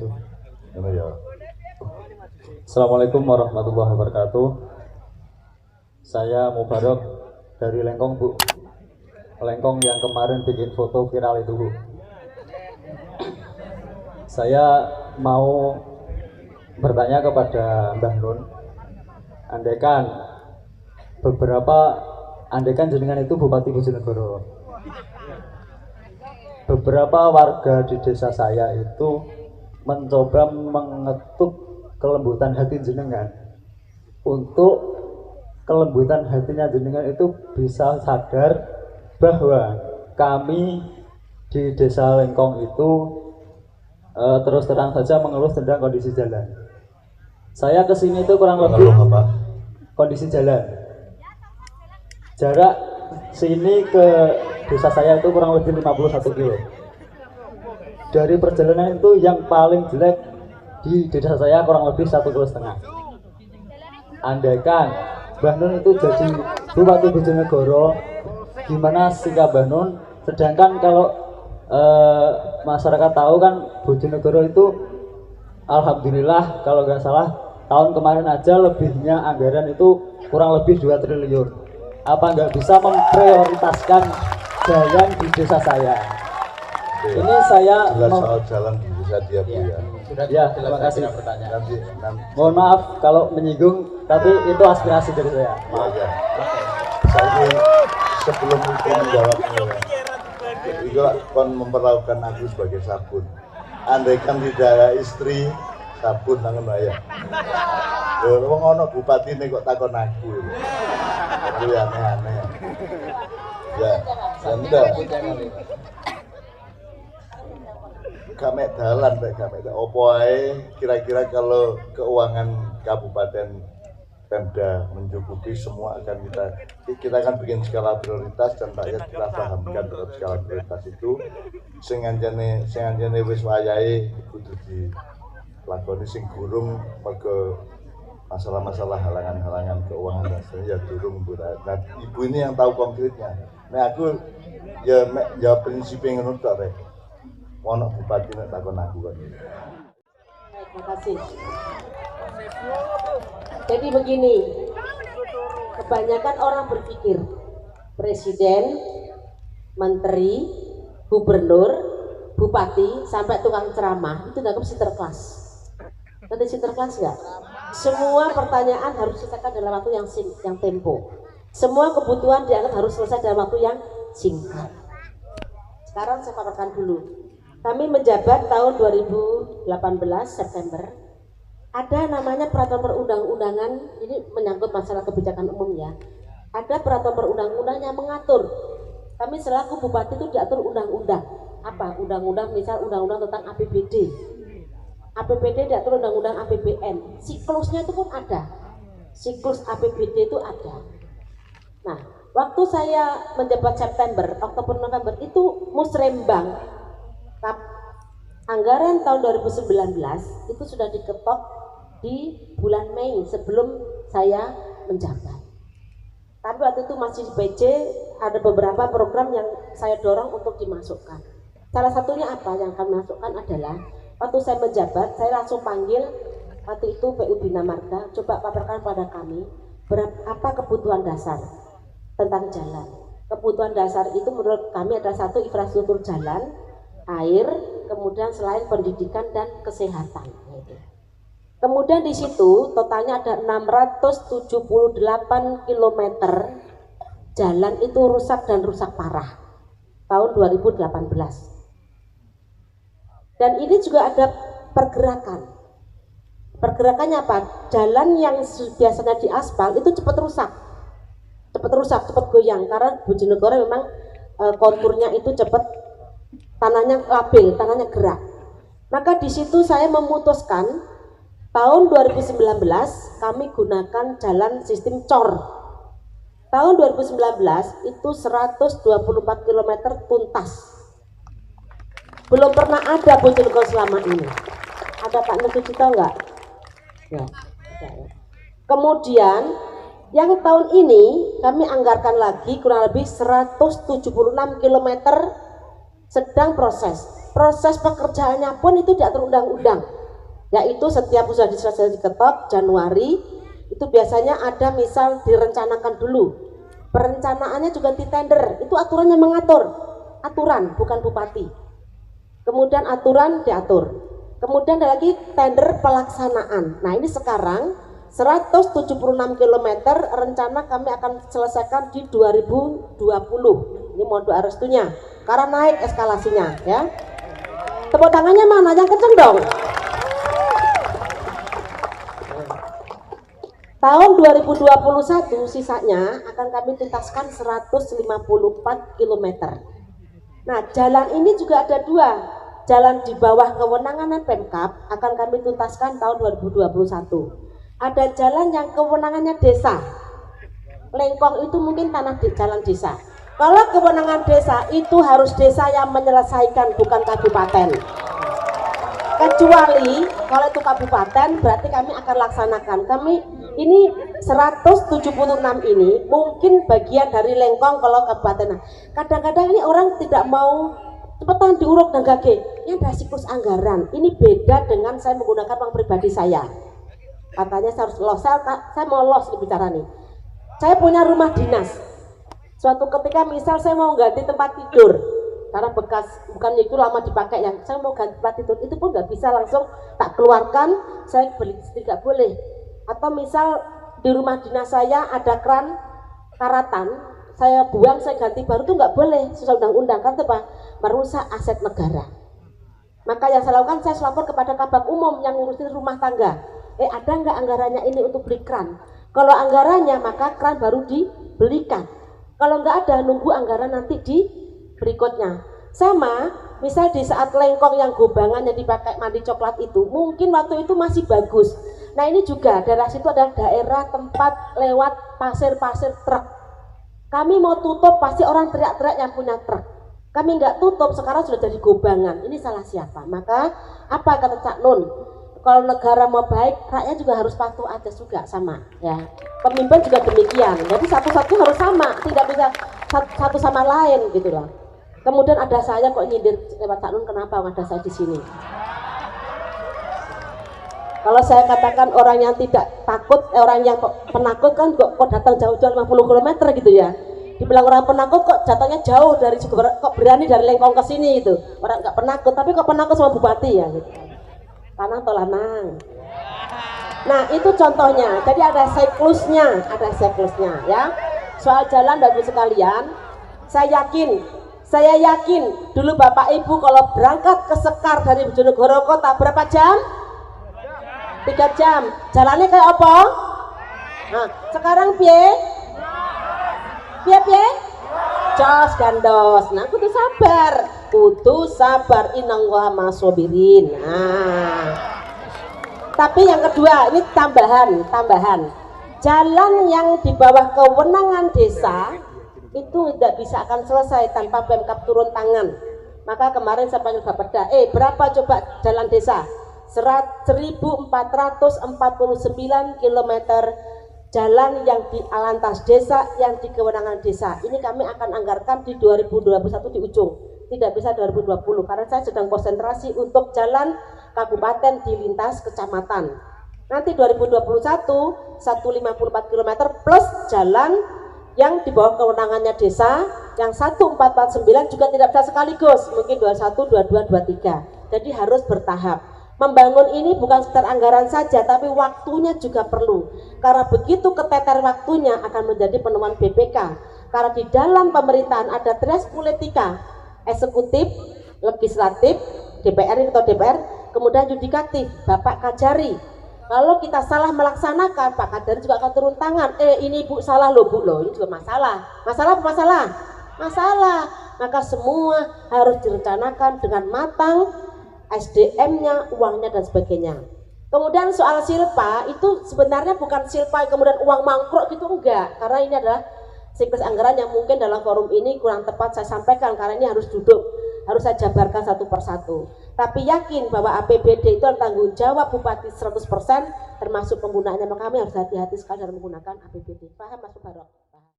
wabarakatuh. Assalamualaikum warahmatullahi wabarakatuh. Saya Mubarak dari Lengkong, Bu. Lengkong yang kemarin bikin foto viral itu, Bu. Saya mau bertanya kepada Mbah Nun, andaikan jenengan itu Bupati Bojonegoro, beberapa warga di desa saya itu mencoba mengetuk kelembutan hati jenengan, untuk kelembutan hatinya jenengan itu bisa sadar bahwa kami di desa Lengkong itu terus terang saja mengeluh tentang kondisi jalan. Saya kesini itu kurang lebih kondisi jalan. Jarak sini ke desa saya itu kurang lebih 51 kilo. Dari perjalanan itu yang paling jelek di desa saya kurang lebih 1,5 kilo. Andaikan Mbah Nun itu jadi Bupati Bojonegoro, gimana sikap Mbah Nun? Sedangkan kalau masyarakat tahu kan Bojonegoro itu alhamdulillah kalau nggak salah tahun kemarin aja lebihnya anggaran itu kurang lebih 2 triliun. Apa nggak bisa memprioritaskan jalan di desa saya? Ini saya soal jalan di desa dia, Bu, ya. Ya, terima kasih. Mohon maaf kalau menyinggung, tapi itu aspirasi dari saya. Maaf. Ya. Saya ingin sebelum itu menjawabnya, itu kon memperlakukan aku sebagai sabun. Andaikan tidak ada istri, sabun tangan saya. Wong ono bupati ini kok takon aku. Itu aneh-aneh. Ya, enggak. Kami dalan, kami opo ae kira-kira kalau keuangan kabupaten Pemda mencukupi semua akan kita akan bikin skala prioritas dan rakyat kita pahamkan terhadap skala prioritas itu sing anjane wis wayahe kudu dilakoni, sing gurung mergo masalah-masalah halangan-halangan keuangan dan sebagainya ya durung Bu. Nah, Ibu ini yang tahu konkretnya. Nah aku ya jawab prinsipnya ngono tok rek. Ono bupati nek takon aku kan. Terima kasih. Jadi begini, kebanyakan orang berpikir presiden, menteri, gubernur, bupati, sampai tukang ceramah itu dianggap sinterklas. Nanti sinterklas nggak? Semua pertanyaan harus diselesaikan dalam waktu yang tempo. Semua kebutuhan dianggap harus selesai dalam waktu yang singkat. Sekarang saya paparkan dulu. Kami menjabat tahun 2018 September. Ada namanya peraturan perundang-undangan, ini menyangkut masalah kebijakan umum ya. Ada peraturan perundang-undangan yang mengatur. Kami selaku bupati itu diatur undang-undang. Apa? Undang-undang misal undang-undang tentang APBD. APBD diatur undang-undang APBN. Siklusnya itu pun ada. Siklus APBD itu ada. Nah, waktu saya menjabat September, Oktober, November itu musrembang. Anggaran tahun 2019 itu sudah diketok di bulan Mei sebelum saya menjabat. Tapi waktu itu masih di PJ, ada beberapa program yang saya dorong untuk dimasukkan. Salah satunya apa yang kami masukkan adalah waktu saya menjabat, saya langsung panggil waktu itu PU Bina Marga, coba paparkan pada kami apa kebutuhan dasar tentang jalan. Kebutuhan dasar itu menurut kami ada satu infrastruktur jalan, air, kemudian selain pendidikan dan kesehatan. Kemudian di situ totalnya ada 678 km jalan itu rusak dan rusak parah tahun 2018. Dan ini juga ada pergerakan. Pergerakannya apa? Jalan yang biasanya di aspal itu cepat rusak, cepat goyang karena Bojonegoro memang konturnya itu cepat. Tanahnya labil, tanahnya gerak. Maka di situ saya memutuskan tahun 2019 kami gunakan jalan sistem cor. Tahun 2019 itu 124 km tuntas. Belum pernah ada Bojonegoro selama ini. Ada Pak Nusukito enggak? Ya. Kemudian yang tahun ini kami anggarkan lagi kurang lebih 176 km sedang proses Proses pekerjaannya pun itu diatur undang-undang, yaitu setiap sudah diselesaikan diketok Januari itu biasanya ada misal direncanakan dulu, perencanaannya juga di tender, itu aturannya mengatur, aturan bukan bupati, kemudian aturan diatur, kemudian ada lagi tender pelaksanaan. Nah ini sekarang 176 km rencana kami akan selesaikan di 2020. Ini mohon doa restunya karena naik eskalasinya ya. Tepuk tangannya mana? Yang kenceng dong. Tahun 2021 sisanya akan kami tuntaskan 154 km. Nah jalan ini juga ada dua. Jalan di bawah kewenangan Pemkab akan kami tuntaskan tahun 2021. Ada jalan yang kewenangannya desa. Lengkong itu mungkin tanah di jalan desa. Kalau kewenangan desa itu harus desa yang menyelesaikan, bukan kabupaten. Kecuali kalau itu kabupaten berarti kami akan laksanakan. Kami ini 176 ini mungkin bagian dari Lengkong kalau kabupaten. Kadang-kadang ini orang tidak mau cepetan diuruk dan gage. Ini ada siklus anggaran. Ini beda dengan saya menggunakan uang pribadi saya. Katanya saya harus los, saya mau los bicara nih. Saya punya rumah dinas. Suatu ketika misal saya mau ganti tempat tidur karena bekas, bukan itu lama dipakai, yang saya mau ganti tempat tidur itu pun nggak bisa langsung tak keluarkan, saya beli, tidak boleh. Atau misal di rumah dinas saya ada keran karatan, saya buang, saya ganti baru, itu nggak boleh sesuai undang-undang, kan apa? Merusak aset negara. Maka yang saya lakukan, saya lapor kepada Kabak Umum yang ngurusin rumah tangga. Ada nggak anggarannya ini untuk beli keran? Kalau anggarannya maka keran baru dibelikan. Kalau nggak ada, nunggu anggaran nanti di berikutnya. Sama, misal di saat Lengkong yang gobangan yang dipakai mandi coklat itu, mungkin waktu itu masih bagus. Nah ini juga, daerah situ adalah daerah tempat lewat pasir-pasir truk. Kami mau tutup, pasti orang teriak-teriak yang punya truk. Kami nggak tutup, sekarang sudah jadi gobangan. Ini salah siapa? Maka, apa kata Cak Nun? Kalau negara mau baik, rakyat juga harus patuh aja juga sama ya. Pemimpin juga demikian. Jadi satu-satu harus sama, tidak bisa satu sama lain gitu loh. Kemudian ada saya kok nyindir lewat Cak Nun, kenapa ada saya di sini? Kalau saya katakan orang yang tidak takut, orang yang penakut kan kok datang jauh-jauh 50 km gitu ya. Dibilang orang penakut kok datangnya jauh dari kok berani dari Lengkong ke sini itu. Orang nggak penakut, tapi kok penakut sama bupati ya gitu. Tanang atau lanang. Nah itu contohnya. Jadi ada siklusnya ya. Soal jalan Bapak Ibu sekalian, saya yakin dulu Bapak Ibu kalau berangkat ke Sekar dari Bojonegoro kota berapa jam? 3 jam. Jalannya kayak apa? Nah sekarang piye? Jos gandos. Nah kudu sabar innallaha masobirin. Nah tapi yang kedua ini tambahan jalan yang di bawah kewenangan desa itu tidak bisa akan selesai tanpa Pemkab turun tangan. Maka kemarin saya panggil Bapeda, berapa coba jalan desa? 1449 km jalan yang di alantas desa, yang di kewenangan desa. Ini kami akan anggarkan di 2021 di ujung, tidak bisa 2020 karena saya sedang konsentrasi untuk jalan kabupaten di lintas kecamatan. Nanti 2021 154 km plus jalan yang di bawah kewenangannya desa, yang 1449 juga tidak bisa sekaligus, mungkin 21, 22, 23. Jadi harus bertahap. Membangun ini bukan sekedar anggaran saja, tapi waktunya juga perlu. Karena begitu keteter waktunya akan menjadi penemuan BPK. Karena di dalam pemerintahan ada trias politika, eksekutif, legislatif, DPR atau DPR, kemudian yudikatif, Bapak Kajari. Kalau kita salah melaksanakan, Pak Kajari juga akan turun tangan. Ini Bu salah loh Bu loh, ini juga masalah. Masalah apa masalah? Masalah. Maka semua harus direncanakan dengan matang. SDM-nya, uangnya dan sebagainya. Kemudian soal silpa itu sebenarnya bukan silpa kemudian uang mangkruk gitu, enggak, karena ini adalah siklus anggaran yang mungkin dalam forum ini kurang tepat saya sampaikan karena ini harus duduk, harus saya jabarkan satu persatu. Tapi yakin bahwa APBD itu adalah tanggung jawab Bupati 100% termasuk penggunaannya, maka kami harus hati-hati sekali dalam menggunakan APBD. Paham Mas Barok?